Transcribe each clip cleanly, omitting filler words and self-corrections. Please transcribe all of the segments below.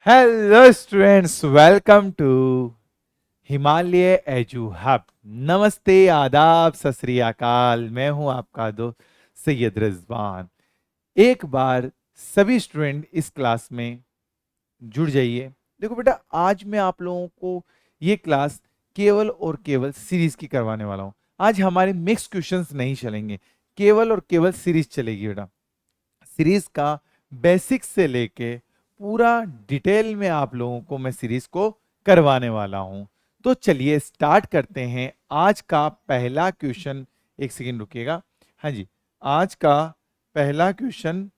Hello students, welcome to Himalaya edu hub. नमस्ते, आदाब, सत श्री अकाल। मैं हूं आपका दोस्त सैयद रिजवान। एक बार सभी स्टूडेंट इस क्लास में जुड़ जाइए। देखो बेटा, आज मैं आप लोगों को ये क्लास केवल और केवल सीरीज की करवाने वाला हूं। आज हमारे मिक्स क्वेश्चंस नहीं चलेंगे, केवल और केवल सीरीज चलेगी बेटा। सीरीज का बेसिक से लेके पूरा डिटेल में आप लोगों को मैं सीरीज को करवाने वाला हूं। तो चलिए स्टार्ट करते हैं आज का पहला क्वेश्चन। एक सेकेंड रुकिएगा। हाँ जी, आज का पहला क्वेश्चन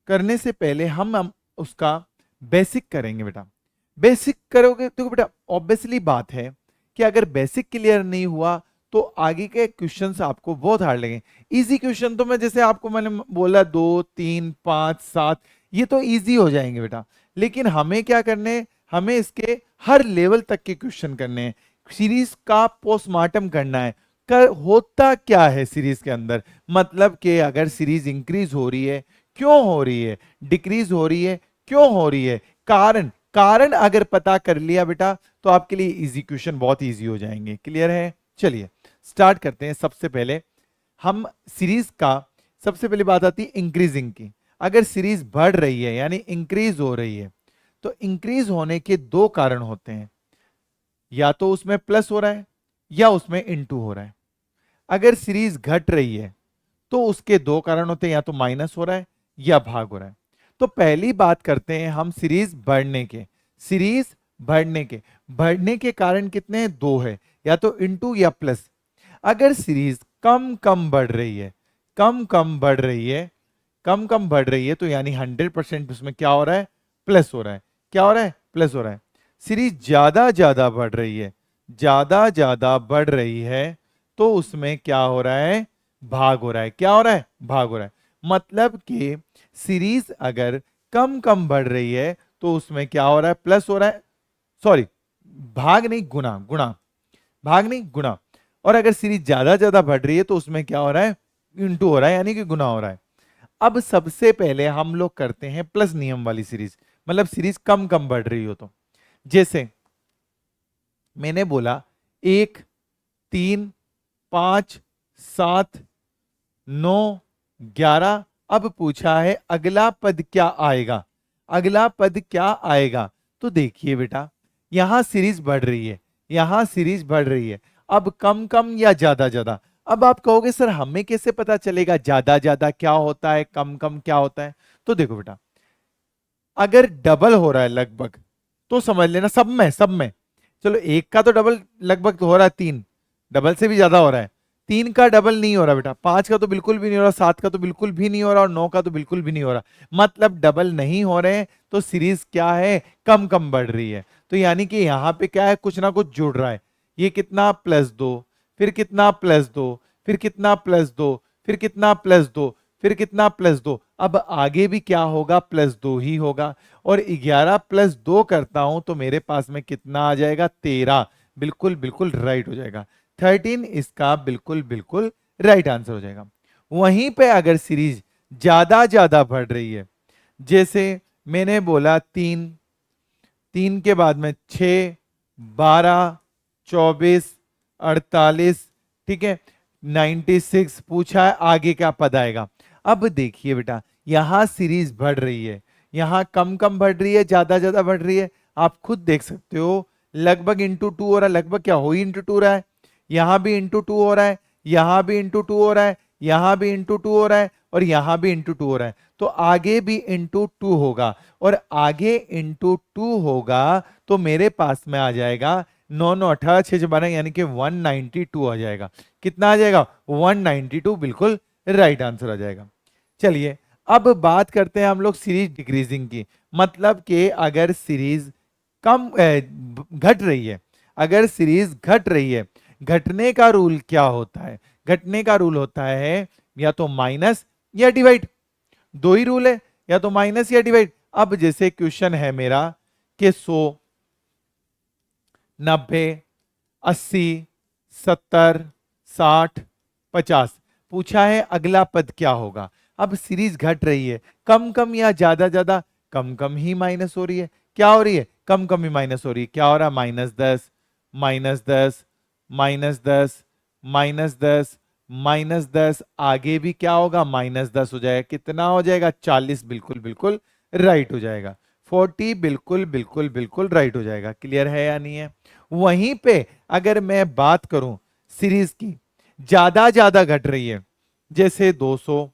करने से पहले हम उसका बेसिक करेंगे बेटा। बेसिक करोगे तो बेटा ऑब्वियसली बात है कि अगर बेसिक क्लियर नहीं हुआ तो आगे के क्वेश्चंस आपको बहुत हार्ड लगेंगे। इजी क्वेश्चन तो मैं जैसे आपको मैंने बोला 2, 3, 5, 7 ये तो इजी हो जाएंगे बेटा। लेकिन हमें क्या करने हैं, हमें इसके हर लेवल तक के क्वेश्चन करने हैं। सीरीज का पोस्टमार्टम करना है। होता क्या है सीरीज के अंदर, मतलब कि अगर सीरीज इंक्रीज हो रही है क्यों हो रही है, डिक्रीज हो रही है क्यों हो रही है, कारण कारण अगर पता कर लिया बेटा तो आपके लिए इजी क्वेश्चन बहुत इजी हो जाएंगे। क्लियर है? चलिए स्टार्ट करते हैं। सबसे पहले हम सीरीज का सबसे पहले बात आती है इंक्रीजिंग की। अगर सीरीज बढ़ रही है यानी इंक्रीज हो रही है तो इंक्रीज होने के दो कारण होते हैं, या तो उसमें प्लस हो रहा है या उसमें इनटू हो रहा है। अगर सीरीज घट रही है तो उसके दो कारण होते हैं, या तो माइनस हो रहा है या भाग हो रहा है। तो पहली बात करते हैं हम सीरीज बढ़ने के। सीरीज बढ़ने के कारण कितने हैं? दो है, या तो इनटू या प्लस। अगर सीरीज कम कम बढ़ रही है, कम कम बढ़ रही है, कम कम बढ़ रही है तो यानी 100% उसमें क्या हो रहा है? प्लस हो रहा है। क्या हो रहा है? प्लस हो रहा है। सीरीज ज्यादा ज्यादा बढ़ रही है, ज्यादा ज्यादा बढ़ रही है तो उसमें क्या हो रहा है? भाग हो रहा है। क्या हो रहा है? भाग हो रहा है। मतलब कि सीरीज अगर कम कम बढ़ रही है तो उसमें क्या हो रहा है? प्लस हो रहा है। सॉरी, भाग नहीं, गुना गुना, भाग नहीं गुना। और अगर सीरीज ज्यादा ज्यादा बढ़ रही है तो उसमें क्या हो रहा है? इंटू हो रहा है, यानी कि गुना हो रहा है। अब सबसे पहले हम लोग करते हैं प्लस नियम वाली सीरीज, मतलब सीरीज कम कम बढ़ रही हो तो। जैसे मैंने बोला 1, 3, 5, 7, 9, 11। अब पूछा है अगला पद क्या आएगा, अगला पद क्या आएगा। तो देखिए बेटा, यहां सीरीज बढ़ रही है, यहां सीरीज बढ़ रही है। अब कम कम या ज्यादा ज्यादा। अब आप कहोगे सर हमें कैसे पता चलेगा ज्यादा ज्यादा क्या होता है, कम कम क्या होता है? तो देखो बेटा, अगर डबल हो रहा है लगभग तो समझ लेना सब में। चलो एक का तो डबल लगभग तो हो रहा है, 3 डबल से भी ज्यादा हो रहा है। 3 का डबल नहीं हो रहा बेटा, 5 का तो बिल्कुल भी नहीं हो रहा, 7 का तो बिल्कुल भी नहीं हो रहा और 9 का तो बिल्कुल भी नहीं हो रहा। मतलब डबल नहीं हो रहे हैं तो सीरीज क्या है? कम कम बढ़ रही है। तो यानी कि यहां पे क्या है? कुछ ना कुछ जुड़ रहा है। ये कितना? +2, फिर कितना? +2, फिर कितना? +2, फिर कितना? +2, फिर कितना? +2। अब आगे भी क्या होगा? +2 ही होगा। और 11 + 2 करता हूं तो मेरे पास में कितना आ जाएगा? 13। बिल्कुल बिल्कुल राइट हो जाएगा। 13 इसका बिल्कुल बिल्कुल राइट आंसर हो जाएगा। वहीं पे अगर सीरीज ज्यादा ज्यादा बढ़ रही है, जैसे मैंने बोला 3, 3 के बाद में 6, 12, 24, 48, ठीक है, 96 पूछा है आगे क्या पद आएगा। अब देखिए बेटा, यहां सीरीज बढ़ रही है, यहां कम कम बढ़ रही है, ज्यादा ज्यादा बढ़ रही है। आप खुद देख सकते हो, लगभग इंटू टू हो रहा है, लगभग क्या हो ही इंटू टू रहा है। यहां भी इंटू टू हो रहा है, यहां भी इंटू टू हो रहा है, यहां भी इंटू टू हो रहा है और यहां भी इंटू टू हो रहा है। तो आगे भी इंटू टू होगा और आगे इंटू टू होगा तो मेरे पास में आ जाएगा 9, 9, 18, 6, 12 यानी कि 192 आ जाएगा। कितना आ जाएगा? 192 बिल्कुल राइट आंसर आ जाएगा। चलिए अब बात करते हैं हम लोग सीरीज डिक्रीजिंग की। मतलब कि अगर सीरीज घट रही है, अगर सीरीज घट रही है, घटने का रूल क्या होता है? घटने का रूल होता है या तो माइनस या डिवाइड। दो ही रूल है, या तो माइनस या डिवाइड। अब जैसे क्वेश्चन है मेरा कि 100, 90, 80, 70, 60, 50 पूछा है अगला पद क्या होगा। अब सीरीज घट रही है, कम कम या ज्यादा ज्यादा? कम कम ही माइनस हो रही है। क्या हो रही है? कम कम ही माइनस हो रही है। क्या हो रहा है? -10, -10, -10, -10, -10। आगे भी क्या होगा? -10 हो जाएगा। कितना हो जाएगा? 40। बिल्कुल बिल्कुल राइट हो जाएगा। 40 बिल्कुल बिल्कुल बिल्कुल राइट हो जाएगा। क्लियर है या नहीं है? वहीं पे अगर मैं बात करूं सीरीज की, ज्यादा ज्यादा घट रही है, जैसे 200,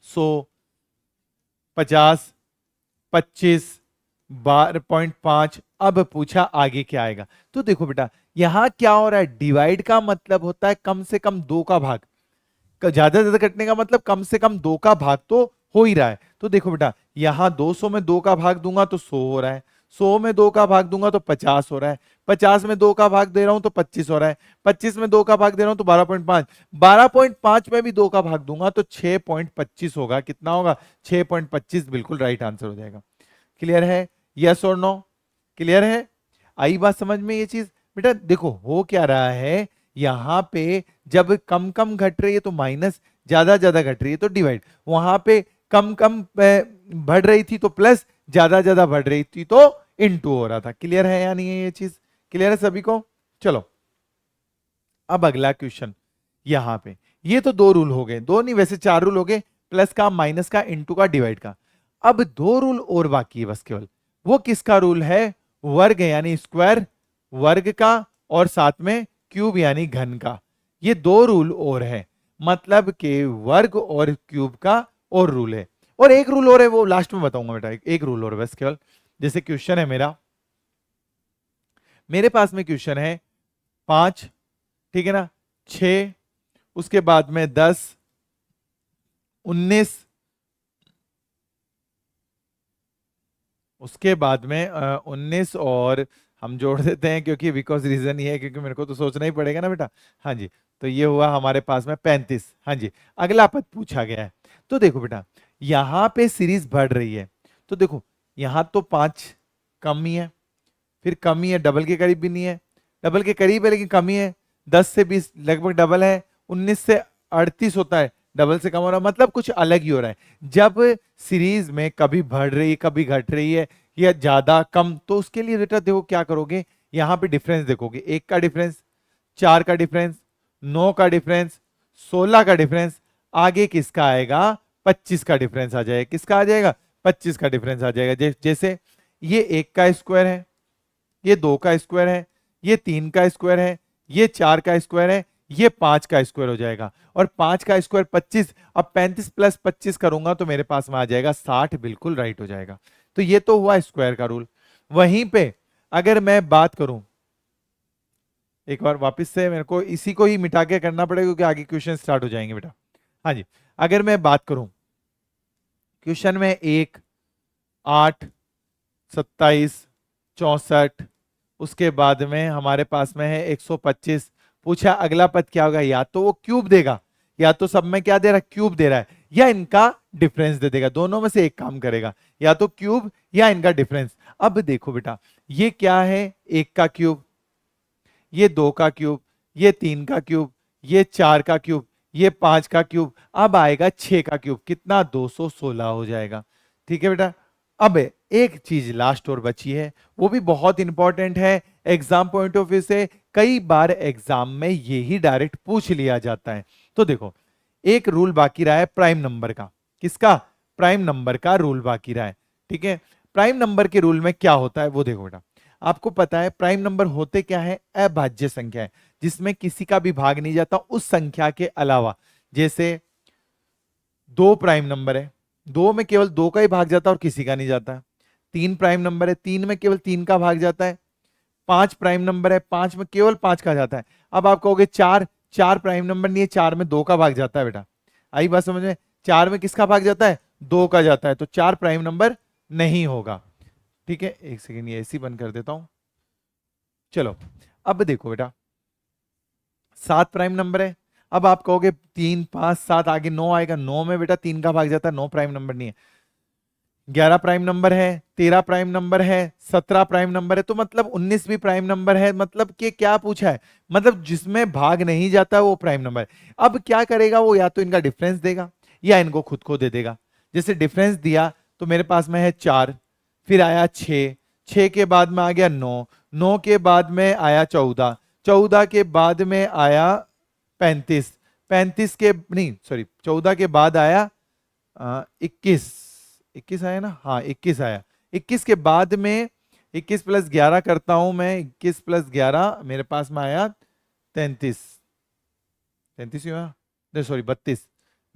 100, 50, 25, 12.5। अब पूछा आगे क्या आएगा। तो देखो बेटा, यहां क्या हो रहा है? डिवाइड का मतलब होता है कम से कम दो का भाग। ज्यादा ज्यादा कटने का मतलब कम से कम दो का भाग तो हो ही रहा है। तो देखो बेटा, यहां 200 में दो का भाग दूंगा तो 100 हो रहा है। 100 में दो का भाग दूंगा तो 50 हो रहा है। 50 में दो का भाग दे रहा हूं तो 25 हो रहा है। 25 में दो का भाग दे रहा हूं तो 12.5। 12.5 में भी दो का भाग दूंगा तो 6.25 होगा। कितना होगा? 6.25 बिल्कुल राइट आंसर हो जाएगा। क्लियर है? यस और नो? क्लियर है? आई बात समझ में ये चीज? बेटा देखो, हो क्या रहा है यहां पे, जब कम कम घट रही है तो माइनस, ज्यादा ज्यादा घट रही है तो डिवाइड। वहां पे कम कम बढ़ रही थी तो प्लस, ज्यादा ज्यादा बढ़ रही थी तो इनटू हो रहा था। क्लियर है या नहीं है ये चीज? क्लियर है सभी को? चलो, अब अगला क्वेश्चन। यहां पे ये तो दो रूल हो गए, दो नहीं वैसे चार रूल हो गए, प्लस का, माइनस का, इनटू का, डिवाइड का। अब दो रूल और बाकी है बस केवल। वो किसका रूल है? वर्ग यानी स्क्वायर, वर्ग का, और साथ में क्यूब यानी घन का। ये दो रूल और है, मतलब के वर्ग और क्यूब का और रूल है। और एक रूल और है, वो लास्ट में बताऊंगा बेटा। एक रूल और है बस केवल। जैसे क्वेश्चन है मेरा, मेरे पास में क्वेश्चन है 5, ठीक है ना, 6, उसके बाद में 10, 19, उसके बाद में 19, और हम जोड़ देते हैं क्योंकि बिकॉज रीजन ये है क्योंकि मेरे को तो सोचना ही पड़ेगा ना बेटा। हाँ जी, तो ये हुआ हमारे पास में 35। हाँ जी, अगला पद पूछा गया है। तो देखो बेटा, यहां पे सीरीज बढ़ रही है। तो देखो, यहां तो 5 कम ही है, फिर कम ही है, डबल के करीब भी नहीं है। डबल के करीब है लेकिन कम ही है। 10 से 20 लगभग डबल है। 19 से 38 होता है, डबल से कम हो रहा है, मतलब कुछ अलग ही हो रहा है। जब सीरीज में कभी बढ़ रही है कभी घट रही है या ज्यादा कम, तो उसके लिए बेटा देखो क्या करोगे, यहां पे डिफरेंस देखोगे। 1 का डिफरेंस, 4 का डिफरेंस, 9 का डिफरेंस, 16 का डिफरेंस, आगे किसका आएगा? 25 का डिफरेंस आ जाएगा। किसका आ जाएगा? 25 का डिफरेंस आ जाएगा। जैसे ये 1 का स्क्वायर है, ये 2 का स्क्वायर है, ये 3 का स्क्वायर है, ये 4 का स्क्वायर है, ये 5 का स्क्वायर हो जाएगा। और 5 का स्क्वायर 25। अब 35 प्लस 25 करूंगा तो मेरे पास में आ जाएगा 60। बिल्कुल राइट हो जाएगा। तो ये तो हुआ स्क्वायर का रूल। वहीं पे अगर मैं बात करूं, एक बार वापस से मेरे को इसी को ही मिटा के करना पड़ेगा क्योंकि आगे क्वेश्चन स्टार्ट हो जाएंगे बेटा। हाँ जी, अगर मैं बात करूं क्वेश्चन में 1, 8, 27, 64, उसके बाद में हमारे पास में है 125। पूछा अगला पद क्या होगा? या तो वो क्यूब देगा, या तो सब में क्या दे रहा है? क्यूब दे रहा है, या इनका डिफरेंस दे देगा। दोनों में से एक काम करेगा, या तो क्यूब या इनका डिफरेंस। अब देखो बेटा, ये क्या है? 1 का क्यूब, ये 2 का क्यूब, ये 3 का क्यूब, ये 4 का क्यूब, ये 5 का क्यूब। अब आएगा 6 का क्यूब, कितना? 216 हो जाएगा। ठीक है बेटा। अब एक चीज लास्ट और बची है, वो भी बहुत इंपॉर्टेंट है एग्जाम पॉइंट ऑफ व्यू से। कई बार एग्जाम में ये ही डायरेक्ट पूछ लिया जाता है। तो देखो, एक रूल बाकी रहा है प्राइम नंबर का। किसका? प्राइम नंबर का रूल बाकी रहा है। ठीक है, प्राइम नंबर के रूल में क्या होता है वो देखो बेटा। आपको पता है प्राइम नंबर होते क्या है? अभाज्य संख्या है, जिसमें किसी का भी भाग नहीं जाता उस संख्या के अलावा। जैसे दो प्राइम नंबर है, दो में केवल दो का ही भाग जाता है और किसी का नहीं जाता। तीन प्राइम नंबर है, तीन में केवल तीन का भाग जाता है। पांच प्राइम नंबर है, पांच में केवल पांच का जाता है। अब आप कहोगे चार, चार प्राइम नंबर नहीं है, चार में दो का भाग जाता है बेटा। आई बात समझ में? चार में किसका भाग जाता है? दो का जाता है, तो चार प्राइम नंबर नहीं होगा। ठीक है, एक सेकेंड ये ऐसी बंद कर देता हूं। चलो, अब देखो बेटा, सात प्राइम नंबर है। अब आप कहोगे तीन, पांच, सात, आगे नौ आएगा। नौ में बेटा तीन का भाग जाता है, नौ प्राइम नंबर नहीं है। 11 प्राइम नंबर है, 13 प्राइम नंबर है, 17 प्राइम नंबर है, तो मतलब 19 भी प्राइम नंबर है। मतलब कि क्या पूछा है? मतलब जिसमें भाग नहीं जाता वो प्राइम नंबर है। अब क्या करेगा वो? या तो इनका डिफरेंस देगा या इनको खुद को दे देगा। जैसे डिफरेंस दिया तो मेरे पास में है 4, फिर आया 6, 6 के बाद में आ गया 9, 9 के बाद में आया 14, 14 के बाद में आया 35, 35 के नहीं सॉरी 14 के बाद आया 21, 21 आया ना, हाँ 21 आया, 21 के बाद में 21 प्लस 11 करता हूं मैं, 21 प्लस 11 मेरे पास में आया 33, 33 ही हुआ, नहीं सॉरी 32,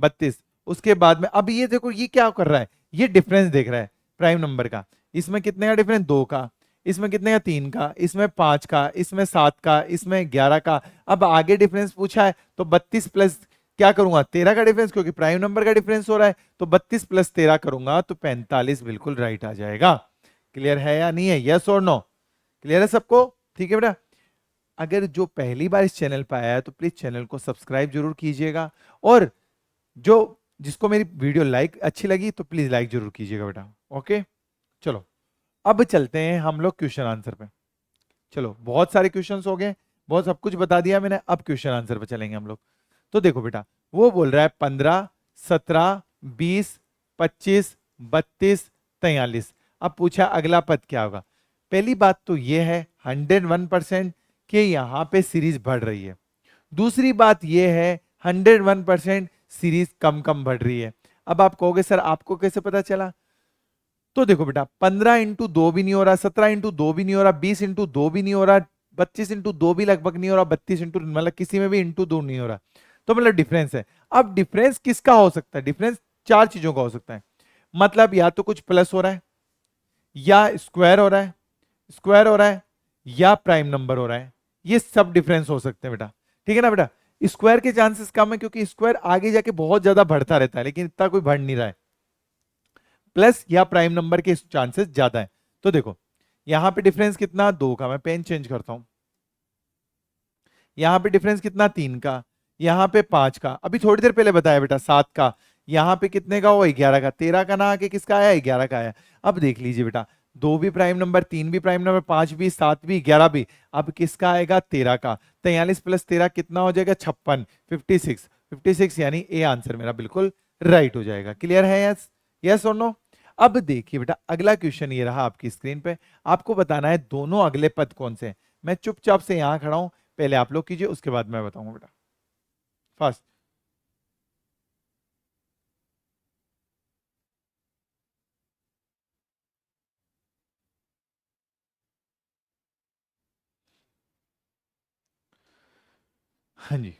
32। उसके बाद में अब ये देखो ये क्या कर रहा है, ये डिफरेंस देख रहा है प्राइम नंबर का। इसमें कितने का डिफरेंस, 2 का, इसमें कितने का, 3 का, इसमें 5 का, इसमें 7 का, इसमें 11 का। अब आगे डिफरेंस पूछा है तो 32 प्लस क्या करूंगा, 13 का डिफरेंस, क्योंकि प्राइम नंबर का डिफरेंस हो रहा है, तो 32 प्लस 13 करूंगा तो 45 बिल्कुल राइट आ जाएगा। क्लियर है या नहीं है, यस और नो? क्लियर है सबको? ठीक है बेटा। अगर जो पहली बार इस चैनल पर आया है तो प्लीज चैनल को सब्सक्राइब जरूर कीजिएगा, और जो जिसको मेरी वीडियो लाइक अच्छी लगी तो प्लीज लाइक जरूर कीजिएगा बेटा। ओके, चलो अब चलते हैं हम लोग क्वेश्चन आंसर पे। चलो बहुत सारे क्वेश्चंस हो गए, बहुत सब कुछ बता दिया मैंने, अब क्वेश्चन आंसर पे चलेंगे हम लोग। तो देखो बेटा, वो बोल रहा है 15, 17, 20, 25, 32, 43। अब पूछा अगला पद क्या होगा। पहली बात तो ये है 101% कि यहां पे सीरीज बढ़ रही है। दूसरी बात यह है 101% सीरीज कम कम बढ़ रही है। अब आप कहोगे सर आपको कैसे पता चला? तो देखो बेटा, 15 × 2 भी नहीं हो रहा, 17 × 2 भी नहीं हो रहा, 20 × 2 भी नहीं हो रहा, 25 × 2 भी लगभग नहीं हो रहा, 32 इंटू मतलब किसी में भी इंटू 2 नहीं हो रहा। तो मतलब डिफरेंस है। अब डिफरेंस किसका हो सकता है? डिफरेंस चार चीजों का हो सकता है। मतलब या तो कुछ प्लस हो रहा है, या स्क्वायर हो रहा है, स्क्वायर हो रहा है, या प्राइम नंबर हो रहा है। ये सब डिफरेंस हो सकते हैं बेटा। ठीक है ना बेटा? स्क्वायर के चांसेस कम है क्योंकि स्क्वायर आगे जाके बहुत ज्यादा बढ़ता रहता है, लेकिन इतना कोई बढ़ नहीं रहा है। प्लस या प्राइम नंबर के चांसेस ज्यादा है। तो देखो यहां पे डिफरेंस कितना, 2 का, मैं पेन चेंज करता हूं। यहां पे डिफरेंस कितना, 3 का। यहां पे 5 का, अभी थोड़ी देर पहले बताया बेटा 7 का। यहां पे कितने का हुआ, 11 का। 13 का ना आके किसका आया, 11 का आया। अब देख लीजिए बेटा, 2 भी प्राइम नंबर, 3 भी प्राइम नंबर, 5 भी, 7 भी, 11 भी। अब किसका आएगा, 13 का। 43 प्लस 13 कितना हो जाएगा, 56, 56, 56 यानी ए आंसर मेरा बिल्कुल राइट हो जाएगा। क्लियर है? यस, यस और नो? अब देखिए बेटा, अगला क्वेश्चन ये रहा आपकी स्क्रीन पे। आपको बताना है दोनों अगले पद कौन से हैं। मैं चुपचाप से यहां खड़ा हूं, पहले आप लोग कीजिए, उसके बाद मैं बताऊंगा बेटा। फर्स्ट, हाँ जी,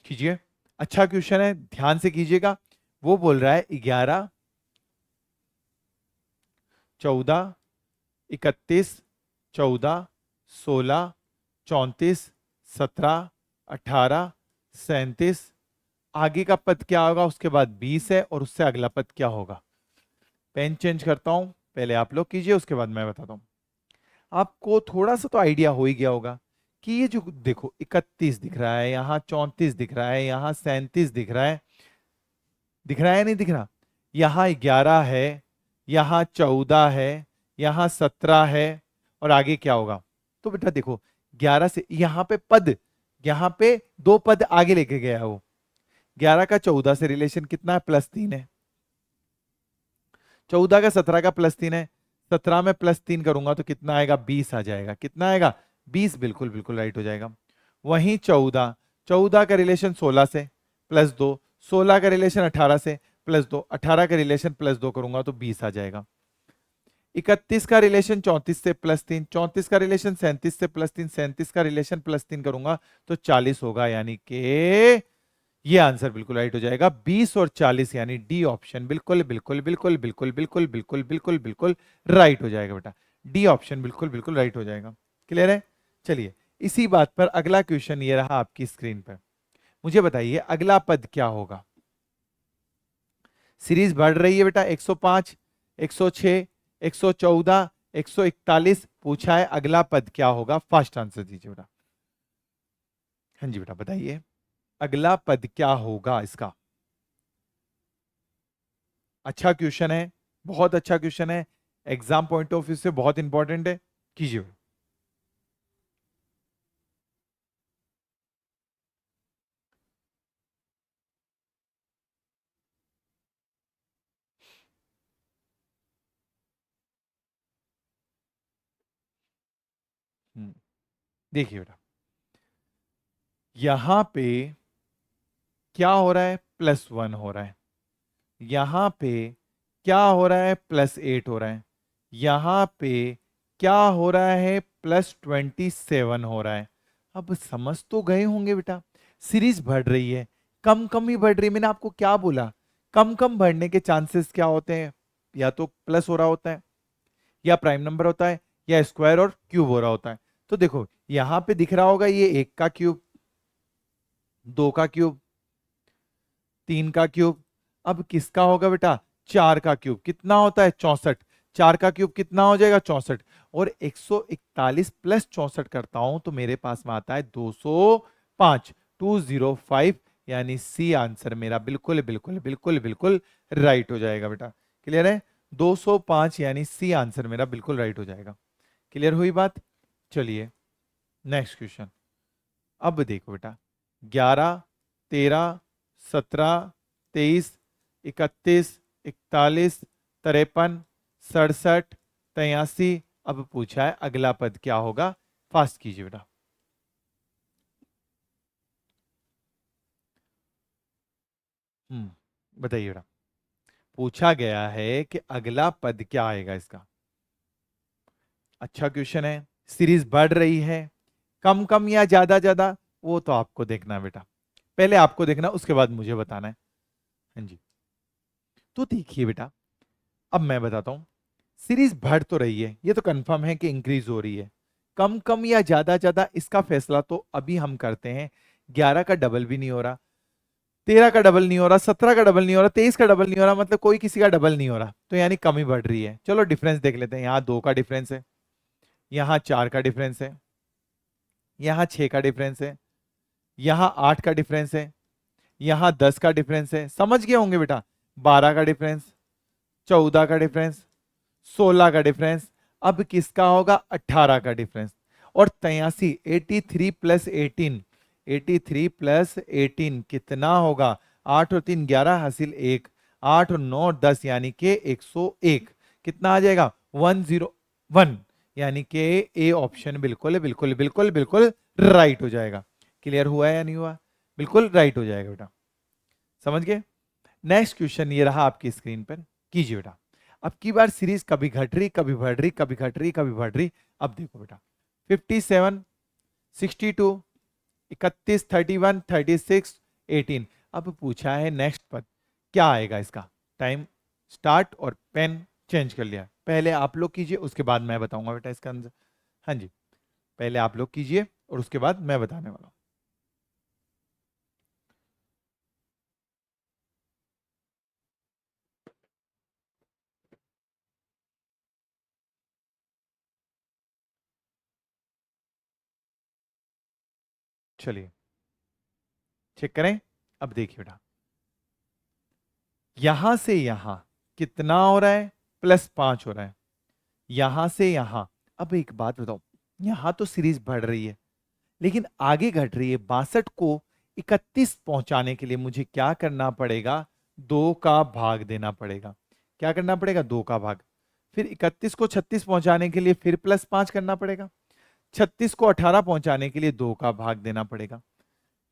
कीजिए। अच्छा क्वेश्चन है, ध्यान से कीजिएगा। वो बोल रहा है 11, 14, 31, 14, 16, 34, 17, 18, 37। आगे का पद क्या होगा, उसके बाद 20 है, और उससे अगला पद क्या होगा। पेन चेंज करता हूं, पहले आप लोग कीजिए, उसके बाद मैं बताता हूं। आपको थोड़ा सा तो आइडिया हो ही गया होगा कि ये जो देखो 31 दिख रहा है, यहाँ 34 दिख रहा है, यहाँ 37 दिख रहा है, दिख रहा है नहीं दिख रहा? यहाँ 11 है, यहाँ 14 है, यहाँ 17 है, और आगे क्या होगा? तो बेटा देखो 11 से यहाँ पे पद, यहाँ पे दो पद आगे लेके गया है वो। 11 का 14 से रिलेशन कितना है, +3 है। 14 का 17 का +3 है। 17 में +3 करूंगा तो कितना आएगा, 20 आ जाएगा। कितना आएगा, 20 बिल्कुल बिल्कुल राइट हो जाएगा। वहीं 14, 14 का रिलेशन 16 से +2, 16 का रिलेशन 18 से +2, 18 का रिलेशन +2 करूंगा तो 20 आ जाएगा। 31 का रिलेशन 34 से +3, 34 का रिलेशन 37 से +3, 37 का रिलेशन +3 करूंगा तो 40 होगा, यानी कि ये आंसर बिल्कुल राइट हो जाएगा। 20 और 40 यानी डी ऑप्शन बिल्कुल बिल्कुल बिल्कुल बिल्कुल बिल्कुल बिल्कुल बिल्कुल बिल्कुल राइट हो जाएगा बेटा। डी ऑप्शन बिल्कुल बिल्कुल राइट हो जाएगा। क्लियर है? चलिए, इसी बात पर अगला क्वेश्चन ये रहा आपकी स्क्रीन पर। मुझे बताइए अगला पद क्या होगा। सीरीज बढ़ रही है बेटा, 105, 106, 114, 141। पूछा है अगला पद क्या होगा, फास्ट आंसर दीजिए बेटा। हाँ जी बेटा बताइए, अगला पद क्या होगा इसका। अच्छा क्वेश्चन है, बहुत अच्छा क्वेश्चन है, एग्जाम पॉइंट ऑफ व्यू से बहुत इंपॉर्टेंट है। कीजिए। देखिए बेटा, यहां पे क्या हो रहा है, +1 हो रहा है। यहां पे क्या हो रहा है, +8 हो रहा है। यहां पे क्या हो रहा है, +27 हो रहा है। अब समझ तो गए होंगे बेटा, सीरीज बढ़ रही है, कम कम ही बढ़ रही है। मैंने आपको क्या बोला, कम कम बढ़ने के चांसेस क्या होते हैं, या तो प्लस हो रहा होता है, या प्राइम नंबर होता है, या स्क्वायर और क्यूब हो रहा होता है। तो देखो यहां पे दिख रहा होगा, ये 1 का क्यूब, 2 का क्यूब, 3 का क्यूब। अब किसका होगा बेटा, 4 का क्यूब। कितना होता है, 64। 4 का क्यूब कितना हो जाएगा, 64। और 141 प्लस 64 करता हूं तो मेरे पास में आता है 205, 205। यानी सी आंसर मेरा बिल्कुल बिल्कुल बिल्कुल बिल्कुल राइट हो जाएगा बेटा। क्लियर है, 205 यानी सी आंसर मेरा बिल्कुल राइट हो जाएगा। क्लियर हुई बात। चलिए नेक्स्ट क्वेश्चन। अब देखो बेटा, 11, 13, 17, 23, 31, 41, 53, 67, 83। अब पूछा है अगला पद क्या होगा, फास्ट कीजिए बेटा। बताइए बेटा, पूछा गया है कि अगला पद क्या आएगा इसका। अच्छा क्वेश्चन है, सीरीज बढ़ रही है, कम कम या ज्यादा ज्यादा, वो तो आपको देखना है बेटा। पहले आपको देखना, उसके बाद मुझे बताना है। हाँ जी, तो देखिए बेटा, अब मैं बताता हूं। सीरीज बढ़ तो रही है, ये तो कंफर्म है कि इंक्रीज हो रही है। कम कम या ज्यादा ज्यादा, इसका फैसला तो अभी हम करते हैं। 11 का डबल भी नहीं हो रहा, 13 का डबल नहीं हो रहा, 17 का डबल नहीं हो रहा, 23 का डबल नहीं हो रहा, मतलब कोई किसी का डबल नहीं हो रहा, तो यानी कम ही बढ़ रही है। चलो डिफरेंस देख लेते हैं। यहाँ 2 का डिफरेंस है, यहाँ 4 का डिफरेंस है, यहाँ 6 का डिफरेंस है, यहाँ 8 का डिफरेंस है, यहाँ 10 का डिफरेंस है। समझ गए होंगे बेटा, 12 का डिफरेंस, 14 का डिफरेंस, 16 का डिफरेंस। अब किसका होगा, 18 का डिफरेंस। और 83, 83 प्लस 18, 83 प्लस 18 कितना होगा, 8 और 3 11 हासिल 1, 8 और 9 10 यानी कि 101। कितना आ जाएगा, 101। यानी कि ए ऑप्शन बिल्कुल बिल्कुल बिल्कुल बिल्कुल राइट हो जाएगा। क्लियर हुआ या नहीं हुआ, बिल्कुल राइट हो जाएगा बेटा। समझ गए। नेक्स्ट क्वेश्चन ये रहा आपकी स्क्रीन पर, कीजिए बेटा। अब की बार सीरीज कभी घट रही, कभी बढ़ रही, कभी घट रही, कभी बढ़ रही। अब देखो बेटा, 57, 62, 31, 31, 36, 18। अब पूछा है नेक्स्ट पद क्या आएगा इसका। टाइम स्टार्ट और पेन चेंज कर लिया। पहले आप लोग कीजिए, उसके बाद मैं बताऊंगा बेटा इसका आंसर। हाँ जी, पहले आप लोग कीजिए और उसके बाद मैं बताने वाला हूं। चलिए चेक करें। अब देखिए बेटा, यहां से यहां कितना हो रहा है, +5 हो रहा है। यहां से यहां, अब एक बात बताओ, यहां तो सीरीज बढ़ रही है लेकिन आगे घट रही है। 62 को 31 पहुंचाने के लिए मुझे क्या करना पड़ेगा, 2 का भाग देना पड़ेगा। क्या करना पड़ेगा, 2 का भाग। फिर 31 को 36 पहुंचाने के लिए फिर +5 करना पड़ेगा। 36 को 18 पहुंचाने के लिए 2 का भाग देना पड़ेगा।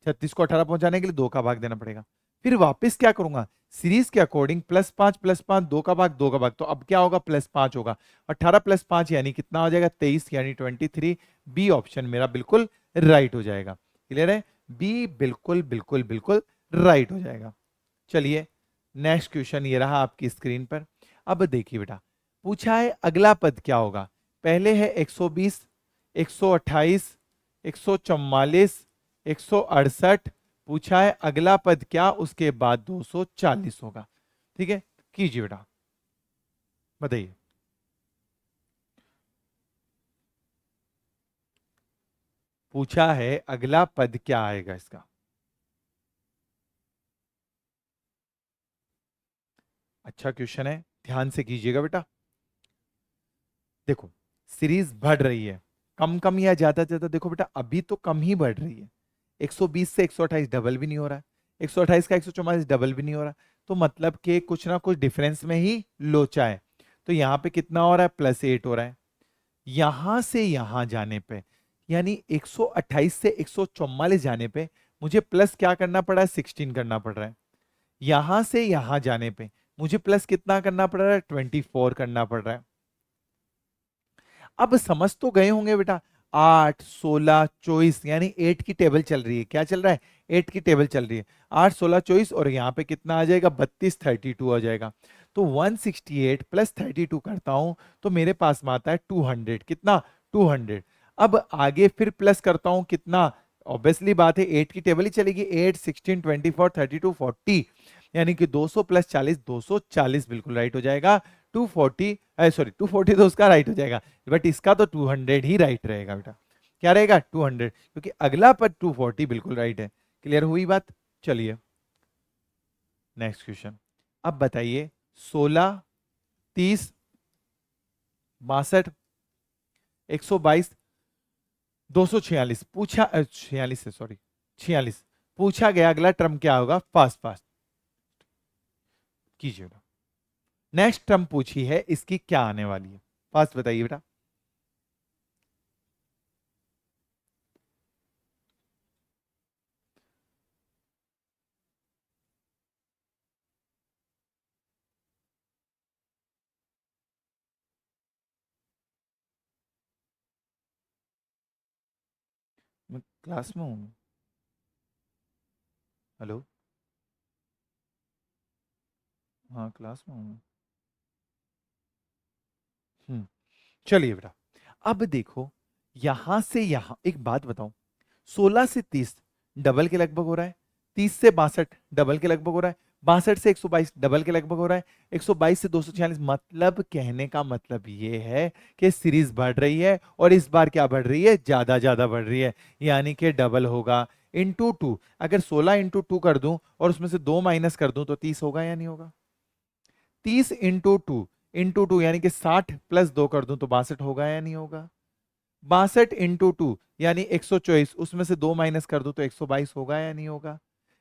36 को 18 पहुंचाने के लिए 2 का भाग देना पड़ेगा। फिर वापस क्या करूंगा, सीरीज के अकॉर्डिंग +5 +5, 2 का भाग 2 का भाग। तो अब क्या होगा, +5 होगा। 18 + 5 यानी कितना हो जाएगा, 23 यानी 23। बी ऑप्शन मेरा बिल्कुल राइट हो जाएगा। क्लियर है, बी बिल्कुल बिल्कुल बिल्कुल राइट हो जाएगा। चलिए नेक्स्ट क्वेश्चन ये रहा आपकी स्क्रीन पर। अब देखिए बेटा, पूछा है अगला पद क्या होगा। पहले है 120, 128, 144, 168। पूछा है अगला पद क्या, उसके बाद 240 होगा। ठीक है, कीजिए बेटा, बताइए। पूछा है अगला पद क्या आएगा इसका। अच्छा क्वेश्चन है, ध्यान से कीजिएगा बेटा। देखो सीरीज बढ़ रही है, कम कम या ज्यादा ज्यादा, देखो बेटा अभी तो कम ही बढ़ रही है। 120 से 128 डबल भी नहीं हो रहा है, 128 का 144 डबल भी नहीं हो रहा। तो मतलब कि कुछ ना कुछ डिफरेंस में ही लोचा है। तो यहां पे कितना हो रहा है, +8 हो रहा है। यहां से यहां जाने पे यानी 128 से 144 जाने पे मुझे प्लस क्या करना पड़ा है, 16 करना पड़ रहा है। यहां से यहां जाने पे मुझे प्लस कितना करना पड़ रहा है, 24 करना पड़ रहा है। अब समझ तो गए होंगे बेटा, 8, 16, 24 यानी 8 की टेबल चल रही है। क्या चल रहा है, 8 की टेबल चल रही है। 8, 16, 24 और यहाँ पे कितना आ जाएगा, 32, 32 आ जाएगा। तो 168 प्लस 32 करता हूं तो मेरे पास में आता है 200। कितना, 200। अब आगे फिर प्लस करता हूं कितना, ऑब्वियसली बात है 8 की टेबल ही चलेगी। 8, 16, 24, 32, 40 यानी कि 200 प्लस 40, 240 बिल्कुल राइट हो जाएगा। 240, सॉरी 240 तो उसका राइट हो जाएगा, बट इसका तो 200 ही राइट रहेगा बेटा। क्या रहेगा, 200, क्योंकि अगला पर 240 बिल्कुल राइट है। क्लियर हुई बात। चलिए नेक्स्ट क्वेश्चन। अब बताइए 16, 30, 62, 122, 246 पूछा, 46 है सॉरी, 46 पूछा गया। अगला टर्म क्या होगा, फास्ट फास्ट कीजिएगा। नेक्स्ट टर्म पूछी है, इसकी क्या आने वाली है, फास्ट बताइए बेटा। मैं क्लास में हूँ। हेलो, हाँ क्लास में हूँ। हम्म, चलिए बेटा। अब देखो, यहां से यहां एक बात बताऊं, 16 से 30 डबल के लगभग हो रहा है। 30 से 62 डबल के लगभग हो रहा है। 62 से 122 डबल के लगभग हो रहा है। 122 से 246, मतलब कहने का मतलब ये है कि सीरीज बढ़ रही है और इस बार क्या बढ़ रही है, ज्यादा ज्यादा बढ़ रही है, यानी कि डबल होगा। इंटू टू, अगर 16 इंटू टू कर दूं और उसमें से 2 माइनस कर दूं तो 30 होगा या नहीं होगा। 30 इंटू टू यानी कि 60 प्लस 2 कर दूं तो 62 होगा या नहीं होगा। 62 इंटू 2 यानी 124, उसमें से 2 माइनस कर दूं तो 122 होगा या नहीं होगा।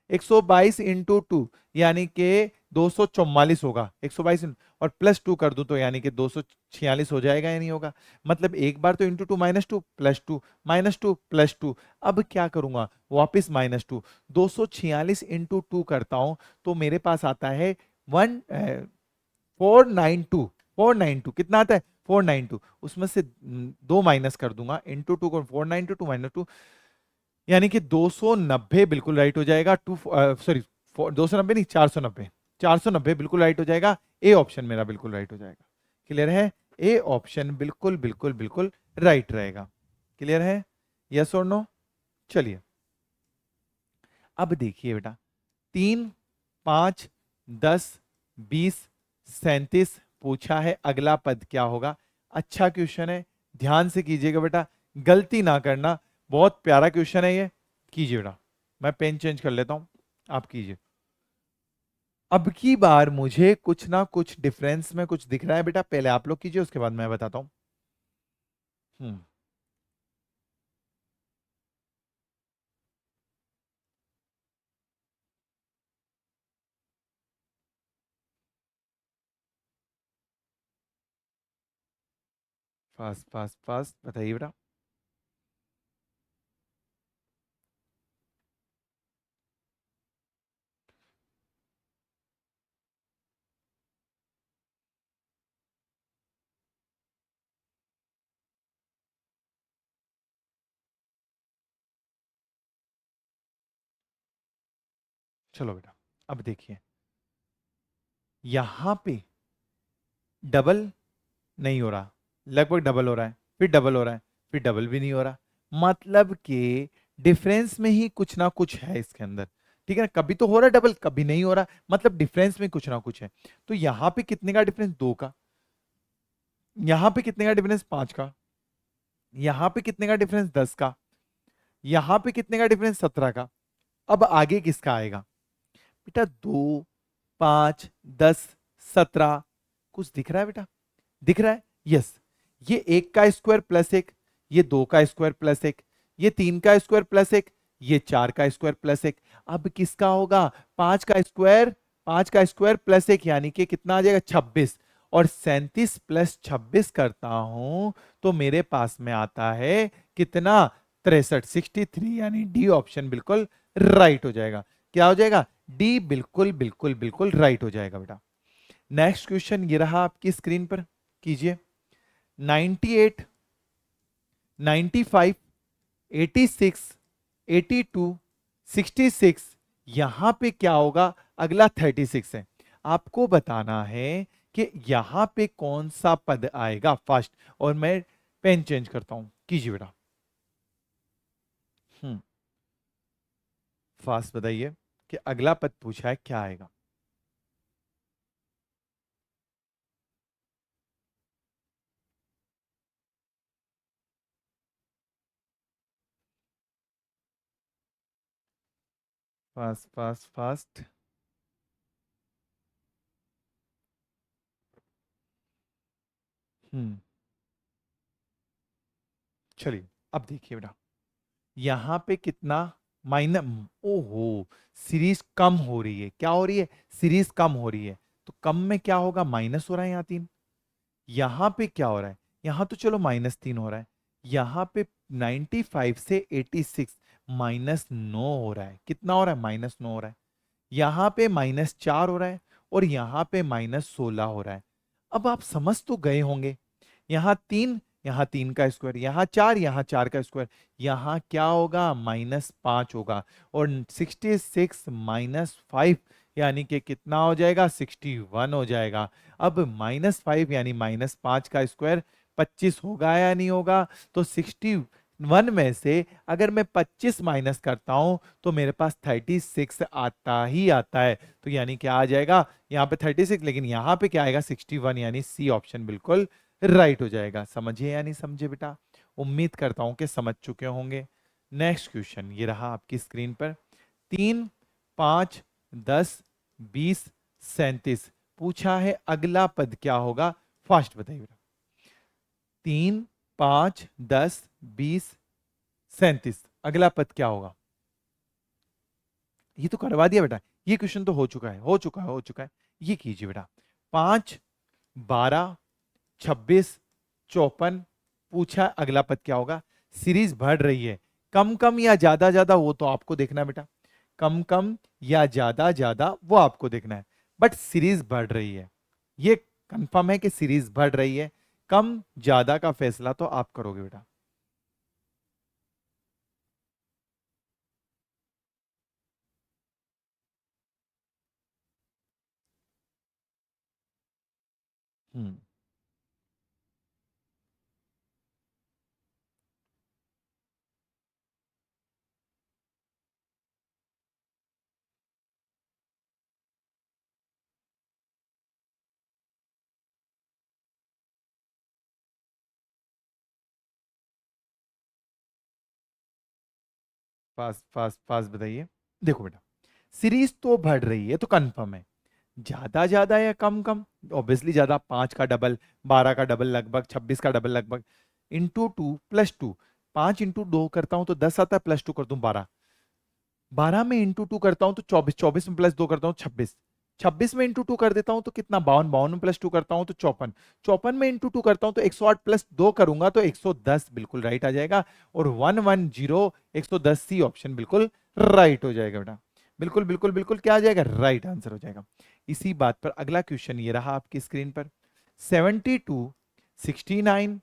122 इंटू 2 यानी कि 244 होगा। 122 और प्लस 2 कर दूं तो यानी कि 246 हो जाएगा या नहीं होगा। मतलब एक बार तो इंटू 2 -2 +2 -2 +2। अब क्या करूंगा, वापस -2, 246 इंटू 2 करता हूं तो मेरे पास आता है 492। 492 कितना आता है, 492। उसमें से 2 माइनस कर दूंगा, इंटू 2 को 492 -2 यानी कि 290 बिल्कुल राइट हो जाएगा। टू सॉरी, 290 नहीं, 490। 490 बिल्कुल राइट हो जाएगा। ए ऑप्शन मेरा बिल्कुल राइट हो जाएगा। क्लियर है, ए ऑप्शन बिल्कुल बिल्कुल बिल्कुल राइट रहेगा। क्लियर है, यस और नो। चलिए अब देखिए बेटा, 3, 5, 10, 20, 37 पूछा है, अगला पद क्या होगा। अच्छा क्वेश्चन है, ध्यान से कीजिएगा बेटा, गलती ना करना। बहुत प्यारा क्वेश्चन है ये, कीजिए बेटा। मैं पेन चेंज कर लेता हूं, आप कीजिए। अब की बार मुझे कुछ ना कुछ डिफरेंस में कुछ दिख रहा है बेटा, पहले आप लोग कीजिए उसके बाद मैं बताता हूं। हम्म, फास्ट फास्ट फास्ट बताइए बेटा। चलो बेटा, अब देखिए, यहां पे डबल नहीं हो रहा, लगभग डबल हो रहा है, फिर डबल हो रहा है, फिर डबल भी नहीं हो रहा। मतलब कि डिफरेंस में ही कुछ ना कुछ है इसके अंदर। ठीक है ना, कभी तो हो रहा है डबल, कभी नहीं हो रहा, मतलब डिफरेंस में कुछ ना कुछ है। तो यहां पे कितने का डिफरेंस, 2 का। यहां पे कितने का डिफरेंस, 5 का। यहां पे कितने का डिफरेंस, 10 का। यहां पे कितने का डिफरेंस, 17 का। अब आगे किसका आएगा बेटा, 2, 5, 10, 17। कुछ दिख रहा है बेटा, दिख रहा है, यस। ये 1 का स्क्वायर प्लस 1, ये 2 का स्क्वायर प्लस 1, ये 3 का स्क्वायर प्लस 1, ये 4 का स्क्वायर प्लस 1। अब किसका होगा, 5 का स्क्वायर, 5 का स्क्वायर प्लस 1 यानी कि कितना आ जाएगा, 26। और 37 प्लस 26 करता हूं तो मेरे पास में आता है कितना, 63, 63, यानी डी ऑप्शन बिल्कुल राइट हो जाएगा। क्या हो जाएगा, डी बिल्कुल बिल्कुल बिल्कुल राइट हो जाएगा बेटा। नेक्स्ट क्वेश्चन ये रहा आपकी स्क्रीन पर, कीजिए। 98, 95, 86, 82, 66, यहां पे क्या होगा, अगला 36 है। आपको बताना है कि यहां पे कौन सा पद आएगा फर्स्ट, और मैं पेन चेंज करता हूं, कीजिए बेटा। हम्म, फास्ट बताइए कि अगला पद पूछा है क्या आएगा। Fast fast fast. हम्म, चलिए अब देखिए बेटा, यहां पे कितना, माइनस, ओहो, सीरीज कम हो रही है। क्या हो रही है, सीरीज कम हो रही है। तो कम में क्या होगा, माइनस हो रहा है यहाँ 3। यहां पे क्या हो रहा है, यहां तो चलो -3 हो रहा है। यहां पे 95 से 86 -9 हो रहा है। कितना हो रहा है, -9 हो रहा है। यहां पे -4 हो रहा है, और यहां पे -16 हो रहा है। अब आप समझ तो गए होंगे, यहाँ 3 का स्क्वायर, यहाँ 4 का स्क्वायर, यहाँ क्या होगा, -5 होगा। और 66 -5 यानी कि कितना हो जाएगा, 61 हो जाएगा। अब -5 यानी -5 का स्क्वायर 25 होगा या नहीं होगा। तो 61 में से अगर मैं 25 माइनस करता हूं तो मेरे पास 36 आता ही आता है। तो यानी क्या आ जाएगा, यहाँ पे 36, लेकिन यहाँ पे क्या आएगा, 61, यानी सी ऑप्शन बिल्कुल राइट हो जाएगा। समझिए या नहीं समझे बेटा, उम्मीद करता हूं कि समझ चुके होंगे। नेक्स्ट क्वेश्चन ये रहा आपकी स्क्रीन पर। 3, 5, 10, 20, 37 पूछा है, अगला पद क्या होगा, फास्ट बताइए बेटा। 3, 5, 10, 20, 37 अगला पद क्या होगा। ये तो करवा दिया बेटा, ये क्वेश्चन तो हो चुका है, हो चुका है। ये कीजिए बेटा, 5, 12, 26, 54 पूछा, अगला पद क्या होगा। सीरीज बढ़ रही है, कम कम या ज्यादा ज्यादा वो तो आपको देखना है बेटा, कम कम या ज्यादा ज्यादा वो आपको देखना है। बट सीरीज बढ़ रही है, ये कंफर्म है कि सीरीज बढ़ रही है। कम ज्यादा का फैसला तो आप करोगे बेटा। हम्म, फास्ट फास्ट फास्ट बताइए। देखो बेटा, सीरीज तो बढ़ रही है तो कंफर्म है, ज्यादा ज्यादा या कम कम, ऑब्वियसली ज्यादा, 5 का डबल, 12 का डबल लगभग, 26 का डबल लगभग, इंटू 2 प्लस 2, 5 इंटू 2 करता हूं तो 10 आता है, प्लस 2 कर दूं 12, 12 में इंटू 2 करता हूं तो 24, 24 में प्लस 2 करता हूं 26, 26 में इंटू 2 कर देता हूं तो कितना, 52, 52 में प्लस 2 करता हूं तो 54, 54 में इंटू 2 करता हूं तो 108 प्लस 2 करूंगा तो 110 बिल्कुल राइट आ जाएगा। और 110, 110 सी ऑप्शन बिल्कुल राइट हो जाएगा बेटा। बिल्कुल बिल्कुल बिल्कुल क्या आ जाएगा, राइट आंसर हो जाएगा। इसी बात पर अगला क्वेश्चन ये रहा आपकी स्क्रीन पर। 72, 69,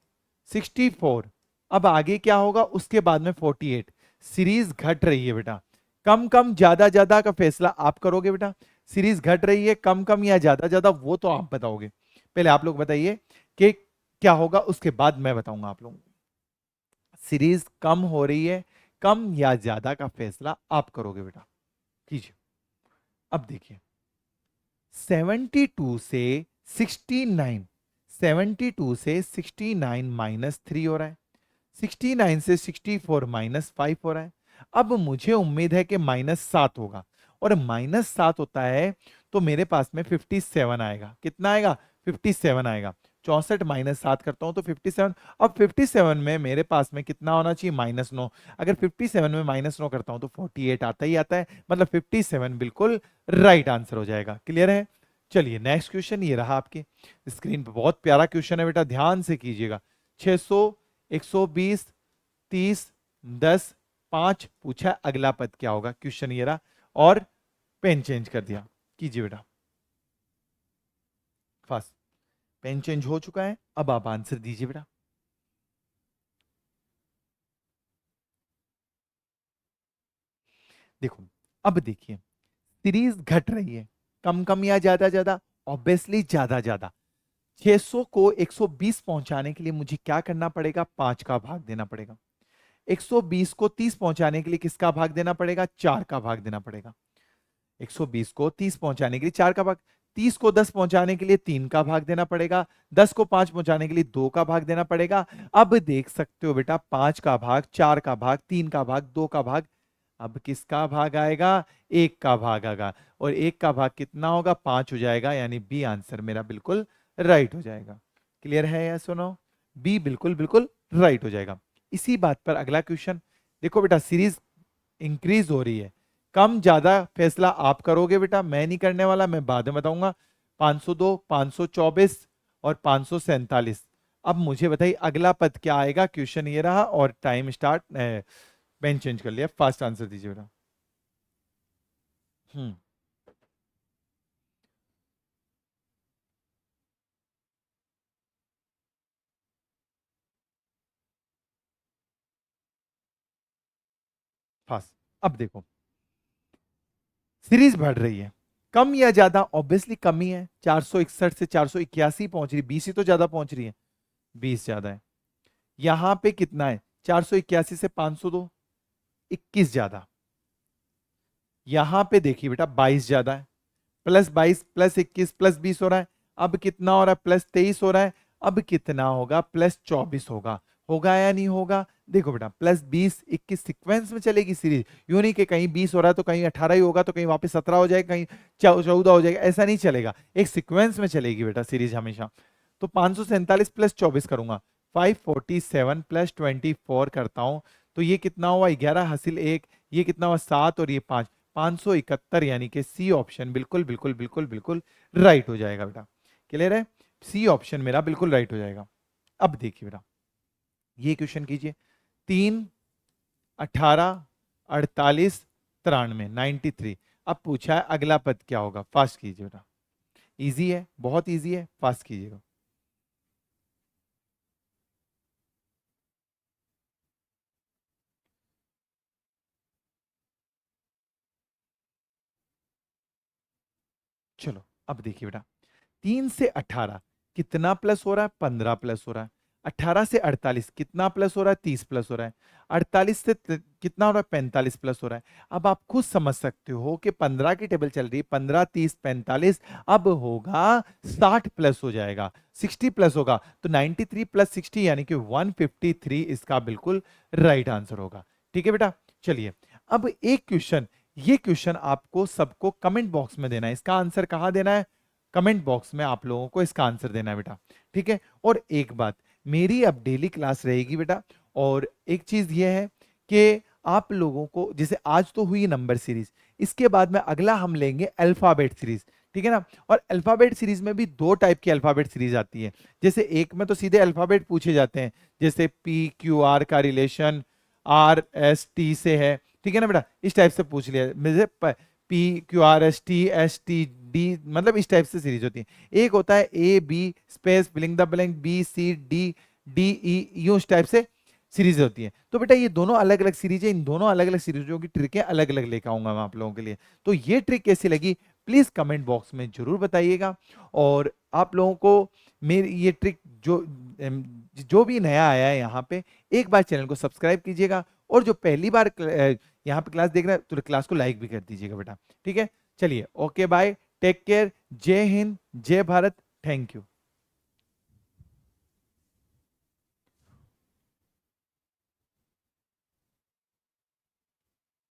64, अब आगे क्या होगा, उसके बाद में 48, सीरीज घट रही है बेटा। कम कम ज्यादा ज्यादा का फैसला आप करोगे बेटा। सीरीज घट रही है, कम कम या ज्यादा ज्यादा वो तो आप बताओगे। पहले आप लोग बताइए कि क्या होगा, उसके बाद मैं बताऊंगा आप लोगों को। सीरीज कम हो रही है, कम या ज्यादा का फैसला आप करोगे बेटा, कीजिए। अब देखिए, 72 से 69, 72 से 69 -3 हो रहा है, 69 से 64 -5 हो रहा है। अब मुझे उम्मीद है कि -7 होगा, और -7 होता है तो मेरे पास में 57 आएगा। कितना आएगा, 57 आएगा। 64 -7 करता हूं तो 57। अब 57 में मेरे पास में कितना होना चाहिए, -9। अगर 57 में -9 करता हूं तो 48 आता ही आता है, मतलब 57 बिल्कुल राइट आंसर हो जाएगा। क्लियर है। चलिए नेक्स्ट क्वेश्चन ये रहा आपके स्क्रीन पे, बहुत प्यारा क्वेश्चन है बेटा, ध्यान से कीजिएगा। 600, 120, 30, 10, 5 पूछा है, अगला पद क्या होगा? क्वेश्चन ये रहा, और पेन चेंज कर दिया, कीजिए बेटा फास्ट। पेन चेंज हो चुका है, अब आप आंसर दीजिए बेटा। देखो, अब देखिए सीरीज घट रही है, कम कम या ज्यादा ज्यादा? ऑब्वियसली ज्यादा ज्यादा। 600 को 120 पहुंचाने के लिए मुझे क्या करना पड़ेगा? 5 का भाग देना पड़ेगा। 120 को 30 पहुंचाने के लिए किसका भाग देना पड़ेगा? 4 का भाग देना पड़ेगा। 120 को 30 पहुंचाने के लिए 4 का भाग, 30 को 10 पहुंचाने के लिए 3 का भाग देना पड़ेगा, 10 को 5 पहुंचाने के लिए 2 का भाग देना पड़ेगा। अब देख सकते हो बेटा, 5 का भाग, 4 का भाग, 3 का भाग, 2 का भाग, अब किसका भाग आएगा? 1 का भाग आएगा। और 1 का भाग कितना होगा? 5 हो जाएगा, यानी बी आंसर मेरा बिल्कुल राइट हो जाएगा। क्लियर है या सुनो? बी बिल्कुल बिल्कुल राइट हो जाएगा। इसी बात पर अगला क्वेश्चन देखो बेटा, सीरीज इंक्रीज हो रही है, कम ज्यादा फैसला आप करोगे बेटा, मैं नहीं करने वाला, मैं बाद में बताऊंगा। 502, 524 और 547। अब मुझे बताइए अगला पद क्या आएगा? क्वेश्चन ये रहा, और टाइम स्टार्ट, पेन चेंज कर लिया, फास्ट आंसर दीजिए बेटा। हम्म, फास्ट। अब देखो सीरीज बढ़ रही है, कम या ज्यादा? ऑब्वियसली कम ही है, 461 से 481 पहुंच रही, 20 ही तो ज्यादा पहुंच रही है, 20 ज्यादा है। यहां पे कितना है? 481 से 502, 21 ज्यादा। यहां पे देखिए बेटा 22 ज्यादा है, प्लस 22 प्लस 21 प्लस 20 हो रहा है, अब कितना हो रहा है? प्लस 23 हो रहा है, अब कितना होगा? प्लस 24 होगा। होगा या नहीं होगा? देखो बेटा, प्लस 20 21 सीक्वेंस में चलेगी सीरीज, यूं नहीं कि कहीं 20 हो रहा है तो कहीं 18 ही होगा, तो कहीं वापस 17 हो जाएगा, कहीं 14 हो जाएगा, ऐसा नहीं चलेगा, एक सीक्वेंस में चलेगी बेटा सीरीज हमेशा। तो 547 प्लस 24 करूंगा, 547 प्लस 24 करता हूं, तो ये कितना हुआ? 11 हासिल 1, ये कितना हुआ? 7, और ये 5, 571, यानी कि सी ऑप्शन बिल्कुल बिल्कुल बिल्कुल बिल्कुल राइट हो जाएगा बेटा। क्लियर है? सी ऑप्शन मेरा बिल्कुल राइट हो जाएगा। अब देखिए बेटा, ये क्वेश्चन कीजिए, 3, 18, 48, 93, 93। अब पूछा है अगला पद क्या होगा? फास्ट कीजिए बेटा, इजी है, बहुत इजी है, फास्ट कीजिएगा। चलो अब देखिए बेटा, 3 से 18 कितना प्लस हो रहा है? 15 प्लस हो रहा है। 18 से 48 कितना प्लस हो रहा है? 30 प्लस हो रहा है। 48 से कितना हो रहा है? 45 प्लस हो रहा है। अब आप खुद समझ सकते हो कि 15 की टेबल चल रही है, 15, 30, 45, अब होगा 60 प्लस हो जाएगा, 60 प्लस होगा, तो 93 प्लस 60 यानी कि 153 इसका बिल्कुल राइट आंसर होगा। ठीक है बेटा, चलिए अब एक क्वेश्चन, ये क्वेश्चन आपको सबको कमेंट बॉक्स में देना है, इसका आंसर कहां देना है? कमेंट बॉक्स में आप लोगों को इसका आंसर देना है बेटा। ठीक है, और एक बात, मेरी अब डेली क्लास रहेगी बेटा, और एक चीज ये है कि आप लोगों को, जैसे आज तो हुई नंबर सीरीज, इसके बाद में अगला हम लेंगे अल्फाबेट सीरीज। ठीक है ना? और अल्फाबेट सीरीज में भी दो टाइप की अल्फाबेट सीरीज आती है, जैसे एक में तो सीधे अल्फाबेट पूछे जाते हैं, जैसे पी क्यू आर का रिलेशन आर एस टी से है, ठीक है ना बेटा, इस टाइप से पूछ लिया मुझे, P Q R S T D, मतलब इस टाइप से सीरीज होती है। एक होता है A B space filling the blank B C D D E, यूं इस टाइप से सीरीज होती है। तो बेटा ये दोनों अलग अलग सीरीज है, इन दोनों अलग अलग सीरीजों की ट्रिकें अलग अलग लेकर आऊंगा मैं आप लोगों के लिए। तो ये ट्रिक कैसी लगी प्लीज कमेंट बॉक्स में जरूर बताइएगा। और आप लोगों को मेरी ये ट्रिक जो भी नया आया है यहाँ पे, एक बार चैनल को सब्सक्राइब कीजिएगा, और जो पहली बार यहाँ पे क्लास देख रहा है तो क्लास को लाइक भी कर दीजिएगा बेटा। ठीक है, चलिए ओके बाय, टेक केयर, जय हिंद, जय भारत, थैंक यू।